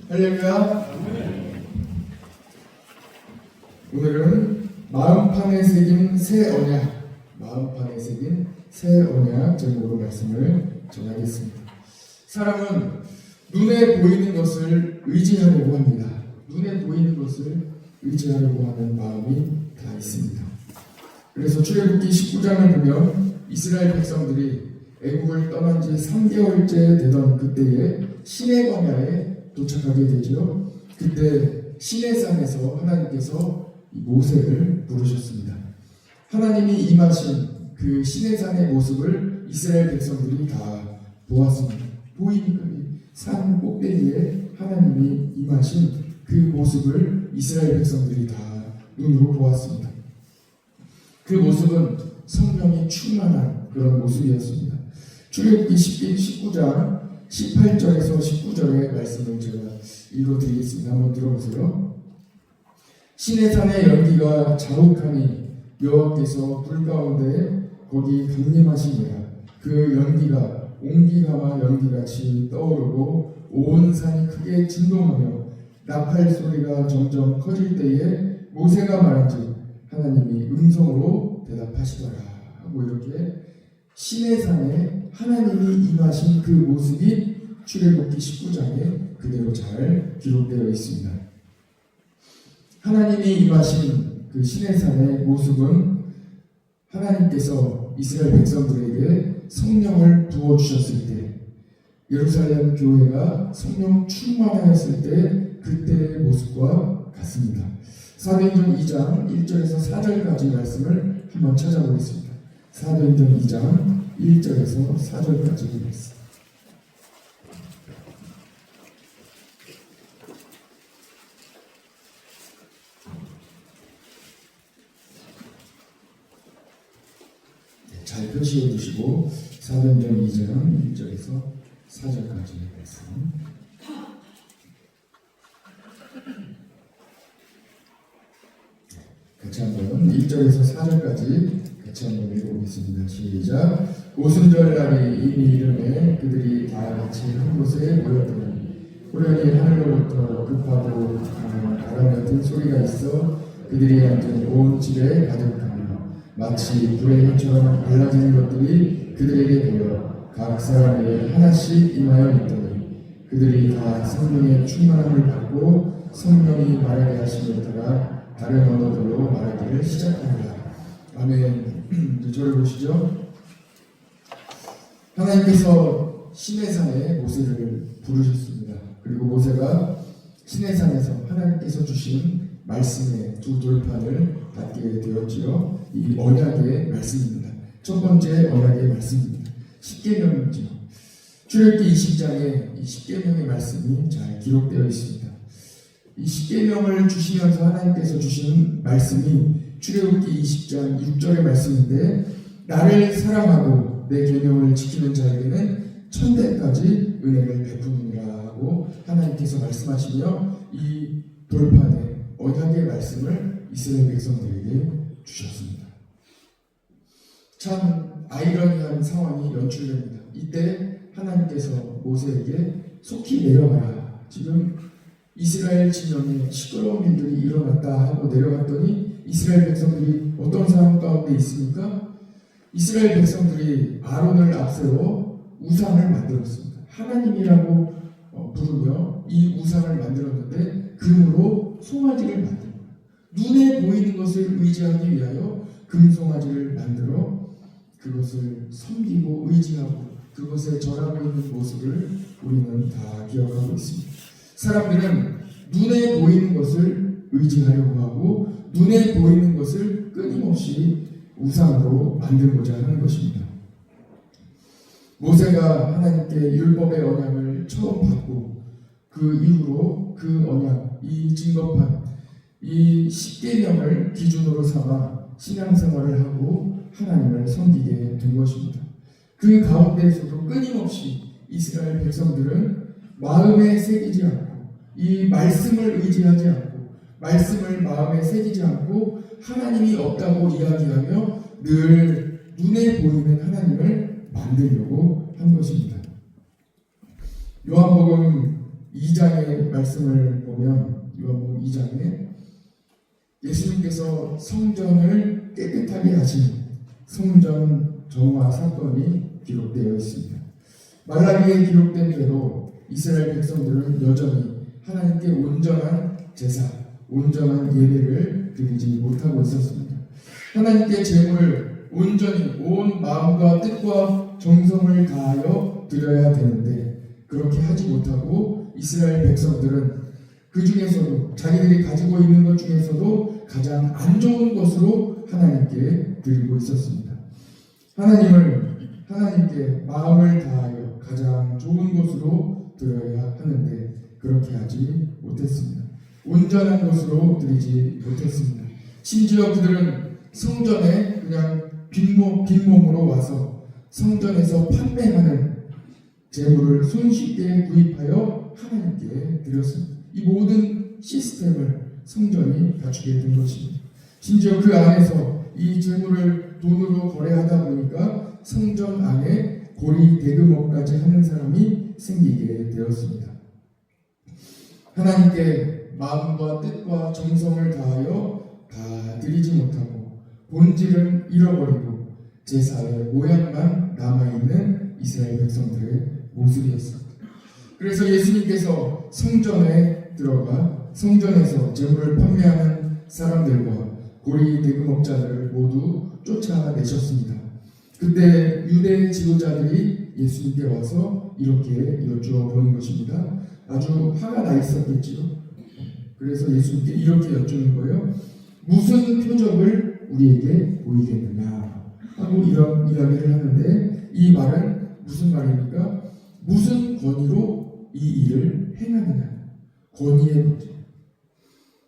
할렐루야. 오늘은 마음판에 새긴 새 언약 제목으로 말씀을 전하겠습니다. 사람은 눈에 보이는 것을 의지하려고 합니다. 눈에 보이는 것을 의지하려고 하는 마음이 다 있습니다. 그래서 출애굽기 19장을 보면 이스라엘 백성들이 애국을 떠난 지 3개월째 되던 그때에 시내 광야에 도착하게 되죠. 그때 시내산에서 하나님께서 모세를 부르셨습니다. 하나님이 임하신 그 시내산의 모습을 이스라엘 백성들이 다 보았습니다. 보이니까 산 꼭대기에 하나님이 임하신 그 모습을 이스라엘 백성들이 다 눈으로 보았습니다. 그 모습은 성령이 충만한 그런 모습이었습니다. 출애굽기 19장 18절에서 19절의 말씀을 제가 읽어드리겠습니다. 한번 들어보세요. 시내산의 연기가 자욱하니 여호와께서 불 가운데 거기 강림하시니라. 그 연기가 옹기가마 연기같이 떠오르고 온 산이 크게 진동하며 나팔 소리가 점점 커질 때에 모세가 말한즉 하나님이 음성으로 대답하시더라 하고 이렇게 시내산에 하나님이 임하신 그 모습이 출애굽기 19장에 그대로 잘 기록되어 있습니다. 하나님이 임하신 그 시내산의 모습은 하나님께서 이스라엘 백성들에게 성령을 부어주셨을 때, 예루살렘 교회가 성령 충만하였을 때 그때의 모습과 같습니다. 사도행전 2장 1절에서 4절까지 말씀을 한번 찾아보겠습니다. 사도행전 2장 1절에서 4절까지 말씀. 잘 표시해 두시고 사도행전 2장 1절에서 4절까지 말씀. 같이 한번 1절에서 4절까지 같이 한번 읽어보겠습니다. 시작. 오순절 날이 이미 이르매 그들이 다 같이 한 곳에 모였더니 호련히 하늘로부터 급하고 강한 바람 같은 소리가 있어 그들이 앉은 온 집에 가득하며 마치 불의 혀처럼 갈라지는 것들이 그들에게 보여 각 사람에게 하나씩 임하여 있더니 그들이 다 성령의 충만함을 받고 성령이 말하게 하심에 따라 다른 언어들로 말하기를 시작합니다. 아멘. 저를 보시죠. 하나님께서 시내산에 모세를 부르셨습니다. 그리고 모세가 시내산에서 하나님께서 주신 말씀의 두 돌판을 받게 되었지요. 이 언약의 말씀입니다. 첫 번째 언약의 말씀입니다. 십계명이죠. 출애굽기 20장에 이 십계명의 말씀이 잘 기록되어 있습니다. 이 십계명을 주시면서 하나님께서 주시는 말씀이 출애굽기 20장 6절의 말씀인데 나를 사랑하고 내 계명을 지키는 자에게는 천대까지 은혜를 베푸느니라 하고 하나님께서 말씀하시며 이 돌판에 언약의 말씀을 이스라엘 백성들에게 주셨습니다. 참 아이러니한 상황이 연출됩니다. 이때 하나님께서 모세에게 속히 내려가라. 지금 이스라엘 진영에 시끄러운 일들이 일어났다 하고 내려갔더니 이스라엘 백성들이 어떤 상황 가운데 있습니까? 이스라엘 백성들이 아론을 앞세워 우상을 만들었습니다. 하나님이라고 부르며 이 우상을 만들었는데 금으로 송아지를 만듭니다. 눈에 보이는 것을 의지하기 위하여 금송아지를 만들어 그것을 섬기고 의지하고 그것에 절하고 있는 모습을 우리는 다 기억하고 있습니다. 사람들은 눈에 보이는 것을 의지하려고 하고 눈에 보이는 것을 끊임없이 우상으로 만들고자 하는 것입니다. 모세가 하나님께 율법의 언약을 처음 받고 그 이후로 그 언약, 이 증거판, 이 십계명을 기준으로 삼아 신앙생활을 하고 하나님을 섬기게 된 것입니다. 그 가운데에서도 끊임없이 이스라엘 백성들은 마음에 새기지 않고 이 말씀을 의지하지 않고 말씀을 마음에 새기지 않고 하나님이 없다고 이야기하며 늘 눈에 보이는 하나님을 만들려고 한 것입니다. 요한복음 2장의 말씀을 보면 요한복음 2장에 예수님께서 성전을 깨끗하게 하신 성전 정화 사건이 기록되어 있습니다. 말라기에 기록된 대로 이스라엘 백성들은 여전히 하나님께 온전한 제사, 온전한 예배를 드리지 못하고 있었습니다. 하나님께 제물을 온전히 온 마음과 뜻과 정성을 다하여 드려야 되는데 그렇게 하지 못하고 이스라엘 백성들은 그 중에서도 자기들이 가지고 있는 것 중에서도 가장 안 좋은 것으로 하나님께 드리고 있었습니다. 하나님께 마음을 다하여 가장 좋은 것으로 드려야 하는데 그렇게 하지 못했습니다. 온전한 것으로 드리지 못했습니다. 심지어 그들은 성전에 그냥 빈몸으로 와서 성전에서 판매하는 재물을 손쉽게 구입하여 하나님께 드렸습니다. 이 모든 시스템을 성전이 갖추게 된 것입니다. 심지어 그 안에서 이 재물을 돈으로 거래하다 보니까 성전 안에 고리 대금업까지 하는 사람이 생기게 되었습니다. 하나님께 마음과 뜻과 정성을 다하여 다 드리지 못하고 본질은 잃어버리고 제사의 모양만 남아있는 이스라엘 백성들의 모습이었습니다. 그래서 예수님께서 성전에 들어가 성전에서 재물을 판매하는 사람들과 고리 대금업자들을 모두 쫓아내셨습니다. 그때 유대 지도자들이 예수님께 와서 이렇게 여쭈어 보는 것입니다. 아주 화가 나 있었겠지요. 그래서 예수님께 이렇게 여쭈는 거예요. 무슨 표적을 우리에게 보이겠느냐 하고 이런 이야기를 하는데 이 말은 무슨 말입니까? 무슨 권위로 이 일을 행하느냐. 권위의 문제.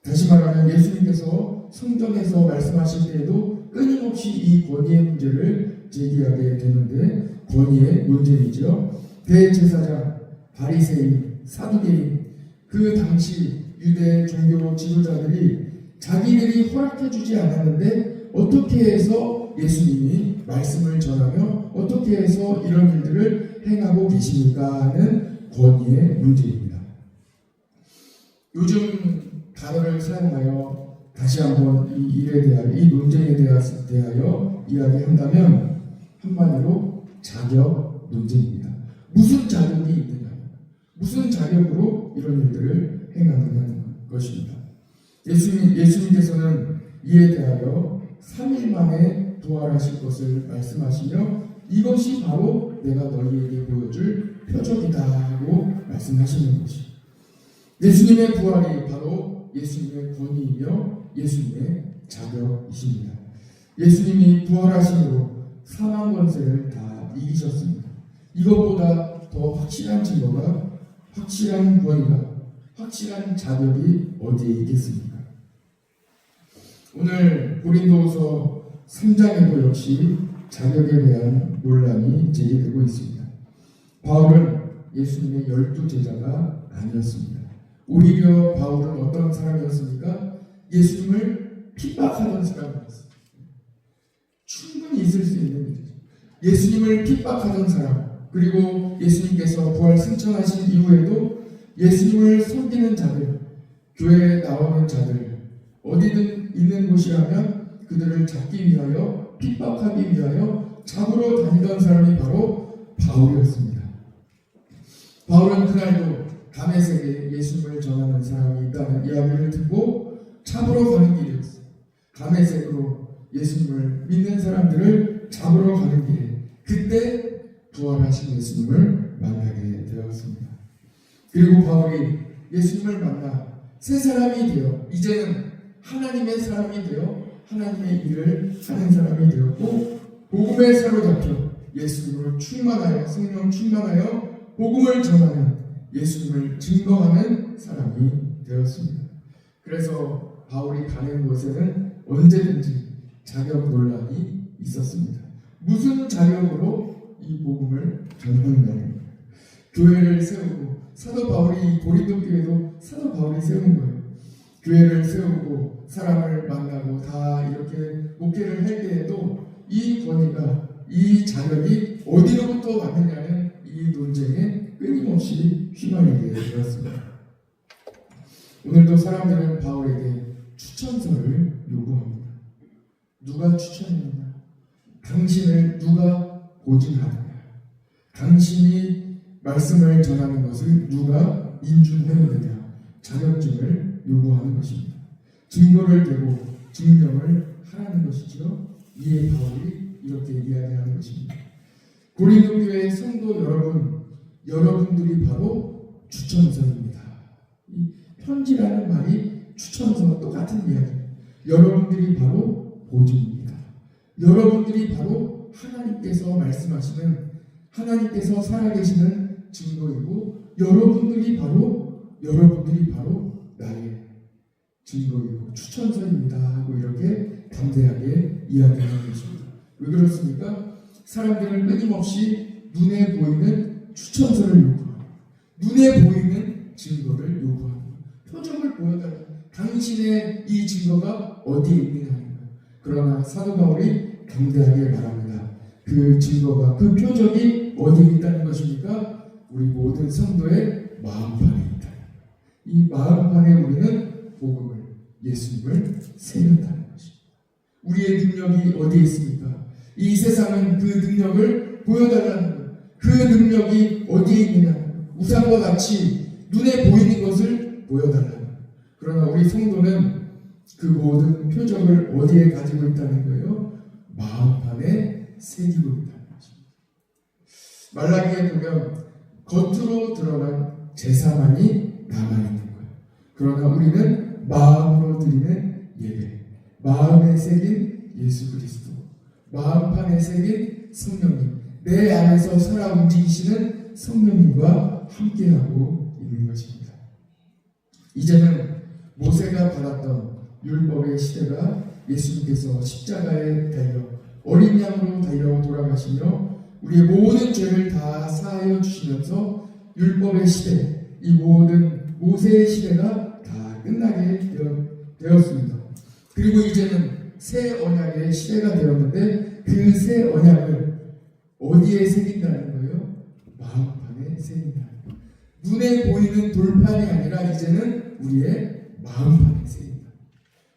다시 말하면 예수님께서 성전에서 말씀하실 때에도 끊임없이 이 권위의 문제를 제기하게 되는데 권위의 문제이죠. 대제사장, 바리새인, 사두개인 그 당시 유대 종교 지도자들이 자기들이 허락해주지 않았는데 어떻게 해서 예수님이 말씀을 전하며 어떻게 해서 이런 일들을 행하고 계십니까 하는 권위의 문제입니다. 요즘 단어를 사용하여 다시 한번 이 일에 대하여 이 논쟁에 대하여 이야기한다면 한마디로 자격 논쟁입니다. 무슨 자격이 있느냐, 무슨 자격으로 이런 일들을 행하느냐는 것입니다. 예수님께서는 이에 대하여 3일 만에 부활하실 것을 말씀하시며 이것이 바로 내가 너희에게 보여줄 표적이다 하고 말씀하시는 것입니다. 예수님의 부활이 바로 예수님의 권위이며 예수님의 자격이십니다. 예수님이 부활하심으로 사망 권세를 다 이기셨습니다. 이것보다 더 확실한 증거가, 확실한 권위가, 확실한 자격이 어디에 있겠습니까? 오늘 고린도후서 3장에도 역시 자격에 대한 논란이 제기되고 있습니다. 바울은 예수님의 12제자가 아니었습니다. 오히려 바울은 어떤 사람이었습니까? 예수님을 핍박하던 사람이었습니다. 충분히 있을 수 있는 일이죠. 예수님을 핍박하던 사람, 그리고 예수님께서 부활 승천하신 이후에도 예수님을 섬기는 자들, 교회에 나오는 자들, 어디든 있는 곳이라면 그들을 잡기 위하여, 핍박하기 위하여 잡으러 다니던 사람이 바로 바울이었습니다. 바울은 그날도 다메섹에 예수님을 전하는 사람이 있다는 이야기를 듣고 잡으러 가는 길이었어요. 다메섹으로 예수님을 믿는 사람들을 잡으러 가는 길에 그때 부활하신 예수님을 만나게 되었습니다. 그리고 바울이 예수님을 만나 새 사람이 되어 이제는 하나님의 사람이 되어 하나님의 일을 하는 사람이 되었고 복음에 사로잡혀 예수님으로 충만하여 성령 충만하여 복음을 전하는 예수님을 증거하는 사람이 되었습니다. 그래서 바울이 가는 곳에는 언제든지 자격 논란이 있었습니다. 무슨 자격으로 이 복음을 전하느냐입니다. 교회를 세우고 사도 바울이 고린도 교회도 사도 바울이 세운 거예요. 교회를 세우고 사람을 만나고 다 이렇게 목회를 할 때에도 이 권위가 이 자격이 어디로부터 왔느냐는 이 논쟁에 끊임없이 휘말리게 되었습니다. 오늘도 사람들은 바울에게 추천서를 요구합니다. 누가 추천했느냐? 당신을 누가 보증하느냐? 당신이 말씀을 전하는 것을 누가 인준했느냐? 자격증을 요구하는 것입니다. 증거를 대고 증명을 하라는 것이죠. 이에 바울이 이렇게 이야기하는 것입니다. 고린도 교회 성도 여러분, 여러분들이 바로 추천서입니다. 이 편지라는 말이 추천서와 똑같은 이야기입니다. 여러분들이 바로 보증입니다. 여러분들이 바로 하나님께서 말씀하시는, 하나님께서 살아계시는 증거이고, 여러분들이 바로 나의 증거이고 추천서입니다 하고 이렇게 담대하게 이야기하는 것입니다. 왜 그렇습니까? 사람들은 끊임없이 눈에 보이는 추천서를 요구합니다. 눈에 보이는 증거를 요구합니다. 표적을 보여달라. 당신의 이 증거가 어디에 있느냐. 그러나 사도 바울이 담대하게 말합니다. 그 증거가, 그 표적이 어디에 있다는 것입니까? 우리 모든 성도의 마음판에 있다. 이 마음판에 우리는 복음을, 예수님을 새겼다는 것입니다. 우리의 능력이 어디에 있습니까? 이 세상은 그 능력을 보여달라는 거예요. 그 능력이 어디에 있느냐? 우상과 같이 눈에 보이는 것을 보여달라는 거예요. 그러나 우리 성도는 그 모든 표적을 어디에 가지고 있다는 거예요? 마음판에 새기고 있다는 것입니다. 말라기에 보면 겉으로 드러난 제사만이 남아있는 거예요. 그러나 우리는 마음으로 드리는 예배, 마음에 새긴 예수 그리스도, 마음판에 새긴 성령님, 내 안에서 살아 움직이시는 성령님과 함께하고 있는 것입니다. 이제는 모세가 받았던 율법의 시대가 예수님께서 십자가에 달려 어린 양으로 달려 돌아가시며 우리의 모든 죄를 다 사하여 주시면서 율법의 시대, 이 모든 모세의 시대가 다 끝나게 되었습니다. 그리고 이제는 새 언약의 시대가 되었는데 그 새 언약을 어디에 새긴다는 거예요? 마음판에 새긴다는 거예요. 눈에 보이는 돌판이 아니라 이제는 우리의 마음판에 새긴다.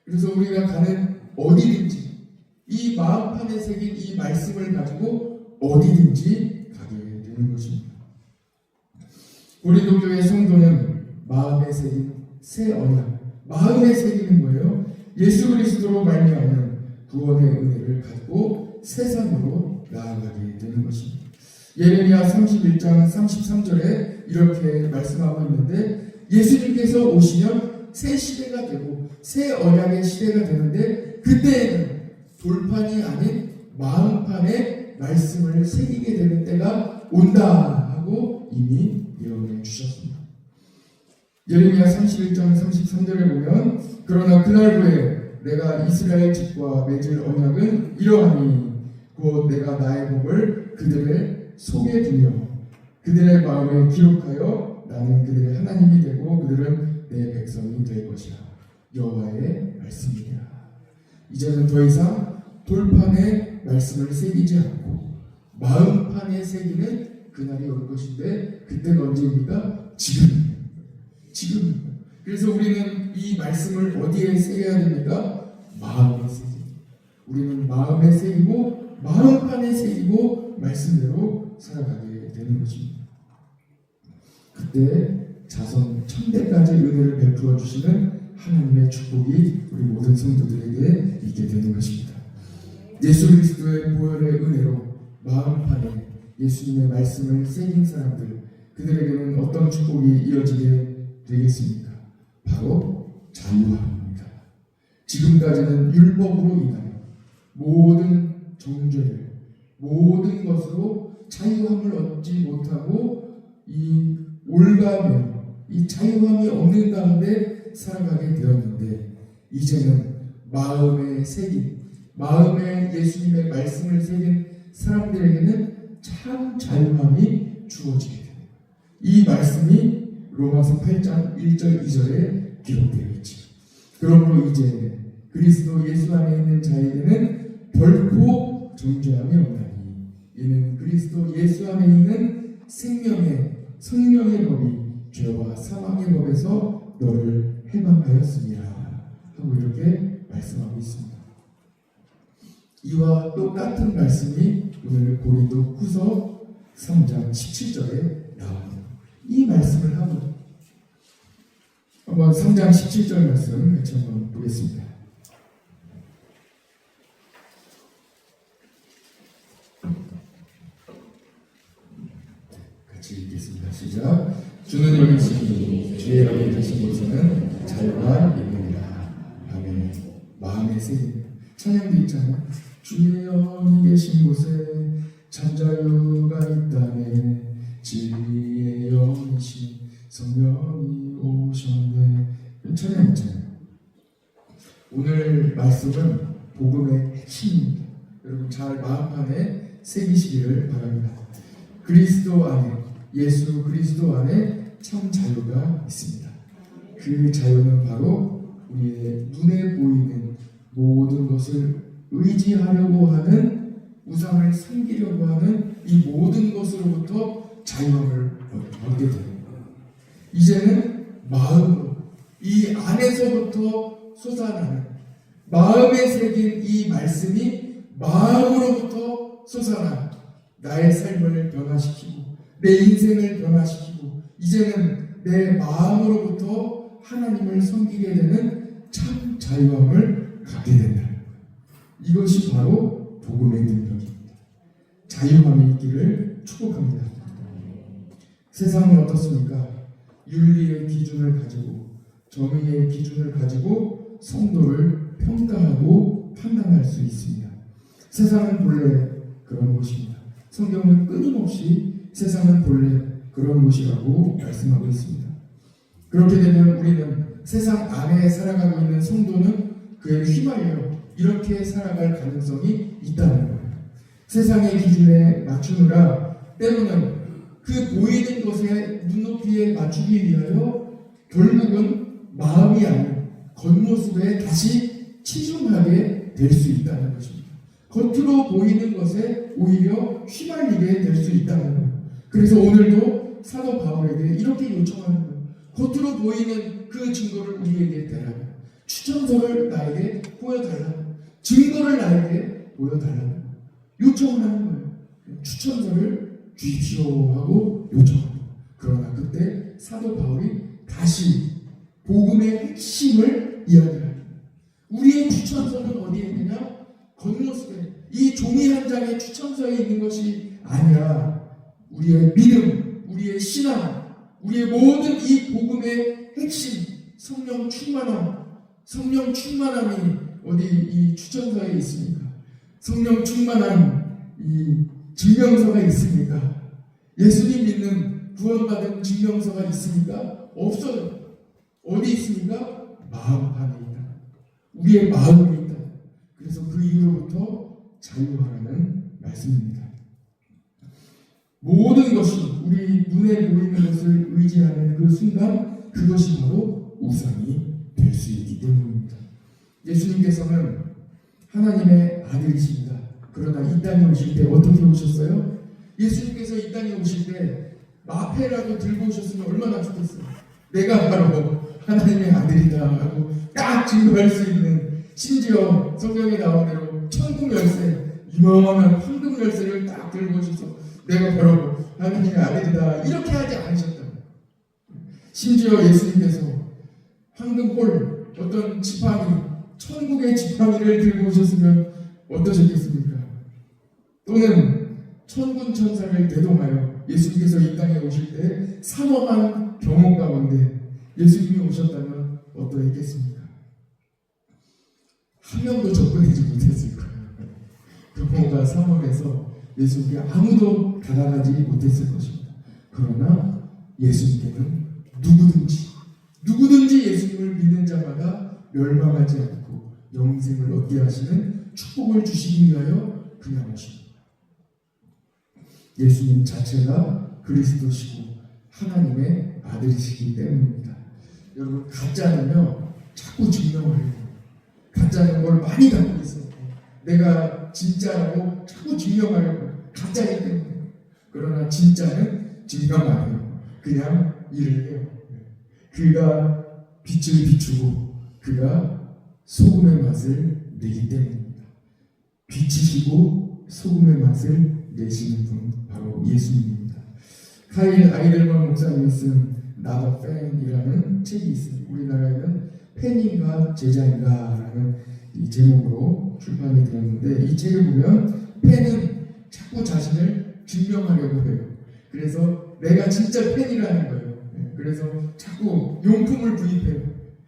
그래서 우리가 가는 어디든지 이 마음판에 새긴 이 말씀을 가지고 어디든지 가게 되는 것입니다. 고린도 교회 성도는 마음에 새긴 새 언약, 마음에 새기는 거예요. 예수 그리스도로 말미암는 구원의 은혜를 가지고 세상으로 나아가게 되는 것입니다. 예레미야 31장 33절에 이렇게 말씀하고 있는데 예수님께서 오시면 새 시대가 되고 새 언약의 시대가 되는데 그때에는 돌판이 아닌 마음판에 말씀을 새기게 되는 때가 온다 하고 이미 예언해 주셨습니다. 예레미야 31장 33절에 보면 그러나 그날 후에 내가 이스라엘 집과 맺을 언약은 이러하니 곧 내가 나의 법을 그들의 속에 두며 그들의 마음에 기록하여 나는 그들의 하나님이 되고 그들은 내 백성이 될 것이라. 여호와의 말씀이라. 이제는 더 이상 돌판에 말씀을 새기지 않고 마음판에 새기는 그날이 올 것인데 그때가 언제입니까? 지금. 그래서 우리는 이 말씀을 어디에 새겨야 됩니까? 마음에 새깁니다. 우리는 마음에 새기고 마음판에 새기고 말씀대로 살아가게 되는 것입니다. 그때 자손 천대까지 은혜를 베풀어 주시는 하나님의 축복이 우리 모든 성도들에게 있게 되는 것입니다. 예수 그리스도의 보혈의 은혜로 마음판에 예수님의 말씀을 새긴 사람들, 그들에게는 어떤 축복이 이어지게 되겠습니까? 바로 자유함입니다. 지금까지는 율법으로 인하여 모든 정죄를, 모든 것으로 자유함을 얻지 못하고 이 올가며 이 자유함이 없는 가운데 살아가게 되었는데 이제는 마음에 새긴, 마음에 예수님의 말씀을 새긴 사람들에게는 참 자유함이 주어지게 됩니다. 이 말씀이 로마서 8장 1절 2절에 기록되어 있지. 그러므로 이제 그리스도 예수 안에 있는 자에게는 결코 정죄함이 없나니 이는 그리스도 예수 안에 있는 생명의 성령의 법이 죄와 사망의 법에서 너를 해방하였습니다 하고 이렇게 말씀하고 있습니다. 이와 똑같은 말씀이 오늘 고린도 후서 3장 17절에 나옵니다. 이 말씀을 하고 한번 3장 17절 말씀 같이 한번 보겠습니다. 같이 읽겠습니다. 시작. 주는 여기시니 주의 여기 계신 곳에는 자유가 있느니라. 아멘. 마음의 세계 찬양도 있잖아요. 주의 여기 계신 곳에 참 자유가 있다네. 진리의 영이신 성령이 오셨네. 찬양 있잖아요. 오늘 말씀은 복음의 핵심입니다. 여러분 잘 마음판에 새기시기를 바랍니다. 그리스도 안에, 예수 그리스도 안에 참 자유가 있습니다. 그 자유는 바로 우리의 눈에 보이는 모든 것을 의지하려고 하는, 우상을 섬기려고 하는 이 모든 것으로부터 자유함을 얻게 됩니다. 이제는 마음으로, 이 안에서부터 솟아나는, 마음에 새긴 이 말씀이 마음으로부터 솟아나 나의 삶을 변화시키고 내 인생을 변화시키고 이제는 내 마음으로부터 하나님을 섬기게 되는 참 자유함을 갖게 된다. 이것이 바로 복음의 능력입니다. 자유함이 있기를 축복합니다. 세상은 어떻습니까? 윤리의 기준을 가지고, 정의의 기준을 가지고 성도를 평가하고 판단할 수 있습니다. 세상은 본래 그런 곳입니다. 성경은 끊임없이 세상은 본래 그런 곳이라고 말씀하고 있습니다. 그렇게 되면 우리는 세상 안에 살아가고 있는 성도는 그에 휘말려 이렇게 살아갈 가능성이 있다는 거예요. 세상의 기준에 맞추느라 때로는 그 보이는 것에 눈높이에 맞추기 위하여 결국은 마음이 아닌 겉모습에 다시 치중하게 될 수 있다는 것입니다. 겉으로 보이는 것에 오히려 휘말리게 될 수 있다는 거예요. 그래서 오늘도 사도 바울에게 이렇게 요청하는 거예요. 겉으로 보이는 그 증거를 우리에게 대라고, 추천서를 나에게 보여달라고, 증거를 나에게 보여달라고 요청을 하는 거예요. 추천서를 주십시오 하고 요청합니다. 그러나 그때 사도 바울이 다시 복음의 핵심을 이야기합니다. 우리의 추천서는 어디에 있느냐? 겉모습에, 이 종이 한 장의 추천서에 있는 것이 아니라 우리의 믿음, 우리의 신앙, 우리의 모든 이 복음의 핵심, 성령 충만함, 성령 충만함이 어디 이 추천서에 있습니까? 성령 충만한 이 증명서가 있습니까? 예수님 믿는 구원받은 증명서가 있습니까? 없어요. 어디 있습니까? 마음판에 있다. 우리의 마음에 있다. 그래서 그 이후로부터 자유하라는 말씀입니다. 모든 것이 우리 눈에 보이는 것을 의지하는 그 순간, 그것이 바로 우상이 될 수 있기 때문입니다. 예수님께서는 하나님의 아들이십니다. 그러나 이 땅에 오실 때 어떻게 오셨어요? 예수님께서 이 땅에 오실 때 마패라도 들고 오셨으면 얼마나 좋겠어요. 내가 바로 하나님의 아들이다 하고 딱 증거할 수 있는, 심지어 성경에 나온 대로 천국 열쇠, 유명한 황금 열쇠를 딱 들고 오셔서 내가 바로 하나님의 아들이다 이렇게 하지 않으셨다. 심지어 예수님께서 황금홀, 어떤 지팡이, 천국의 지팡이를 들고 오셨으면 어떠셨겠습니까? 또는 천군 천사를 대동하여 예수님께서 이 땅에 오실 때 삼엄한 경험 가운데 예수님이 오셨다면 어떠했겠습니까? 한 명도 접근하지 못했을 거예요. 경험가 삼엄해서 예수님께 아무도 다가가지 못했을 것입니다. 그러나 예수님께는 누구든지 예수님을 믿는 자마다 멸망하지 않고 영생을 얻게 하시는 축복을 주시기 위하여 그냥 오십니다. 예수님 자체가 그리스도시고 하나님의 아들이시기 때문입니다. 여러분, 가짜는요 자꾸 증명을 해요. 가짜는 뭘 많이 갖고 있어요. 내가 진짜라고 자꾸 증명하려고, 가짜이기 때문에. 그러나 진짜는 증명 안 해요. 그냥 일을 해요. 그가 빛을 비추고 그가 소금의 맛을 내기 때문입니다. 빛이시고 소금의 맛을 내시는 분 바로 예수님입니다. 카일 아이델만 목사님이 쓴 Not a Fan이라는 책이 있습니다. 우리나라에는 팬인가 제자인가라는 이 제목으로 출판이 되었는데, 이 책을 보면 팬은 자꾸 자신을 증명하려고 해요. 그래서 내가 진짜 팬이라는 거예요. 그래서 자꾸 용품을 구입해요.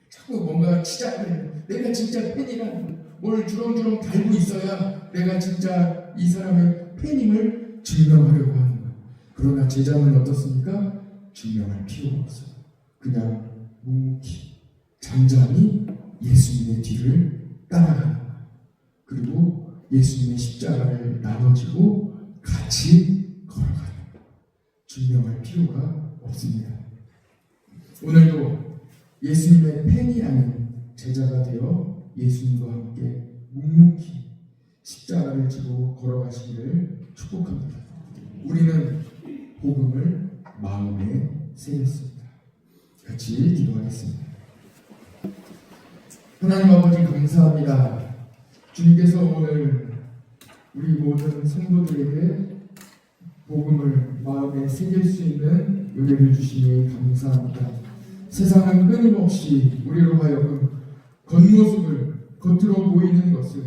자꾸 뭔가 치장을 해요. 내가 진짜 팬이라는 거예요. 뭘 주렁주렁 달고 있어야 내가 진짜 이 사람의 팬임을 증명하려고 하는 거예요. 그러나 제자는 어떻습니까? 증명할 필요가 없어요. 그냥 묵묵히 잠잠히 예수님의 뒤를 따라가는 거예요. 그리고 예수님의 십자가를 나눠지고 같이 걸어가는 거예요. 증명할 필요가 없습니다. 오늘도 예수님의 팬이 아닌 제자가 되어 예수님과 함께 묵묵히 십자가를 지고 걸어가시기를 축복합니다. 우리는 복음을 마음에 새겼습니다. 같이 기도하겠습니다. 하나님 아버지 감사합니다. 주님께서 오늘 우리 모든 성도들에게 복음을 마음에 새길 수 있는 은혜를 주시니 감사합니다. 세상은 끊임없이 우리로 하여금 겉모습을, 겉으로 보이는 것을,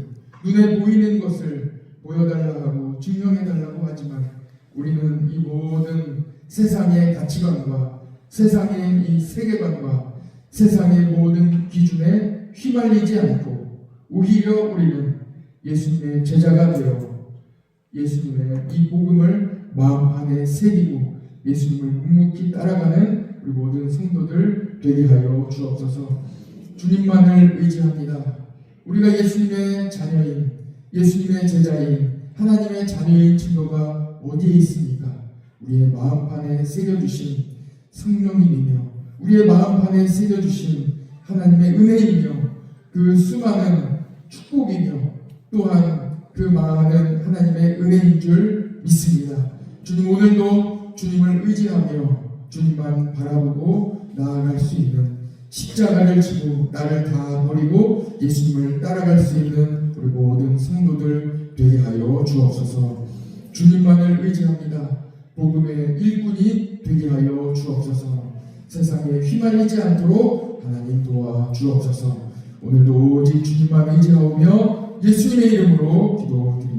눈에 보이는 것을 보여달라고 하고 증명해달라고 하지만, 우리는 이 모든 세상의 가치관과 세상의 이 세계관과 세상의 모든 기준에 휘말리지 않고 오히려 우리는 예수님의 제자가 되어 예수님의 이 복음을 마음 안에 새기고 예수님을 묵묵히 따라가는 우리 모든 성도들 되게 하여 주옵소서. 주님만을 의지합니다. 우리가 예수님의 자녀인, 예수님의 제자인, 하나님의 자녀인 증거가 어디에 있습니까? 우리의 마음판에 새겨주신 성령님이며 우리의 마음판에 새겨주신 하나님의 은혜이며 그 수많은 축복이며 또한 그 많은 하나님의 은혜인 줄 믿습니다. 주님, 오늘도 주님을 의지하며 주님만 바라보고 나아갈 수 있는, 십자가를 지고 나를 다 버리고 예수님을 따라갈 수 있는 우리 모든 성도들 되게 하여 주옵소서. 주님만을 의지합니다. 복음의 일꾼이 되게 하여 주옵소서. 세상에 휘말리지 않도록 하나님 도와 주옵소서. 오늘도 오직 주님만 의지하오며 예수님의 이름으로 기도드립니다.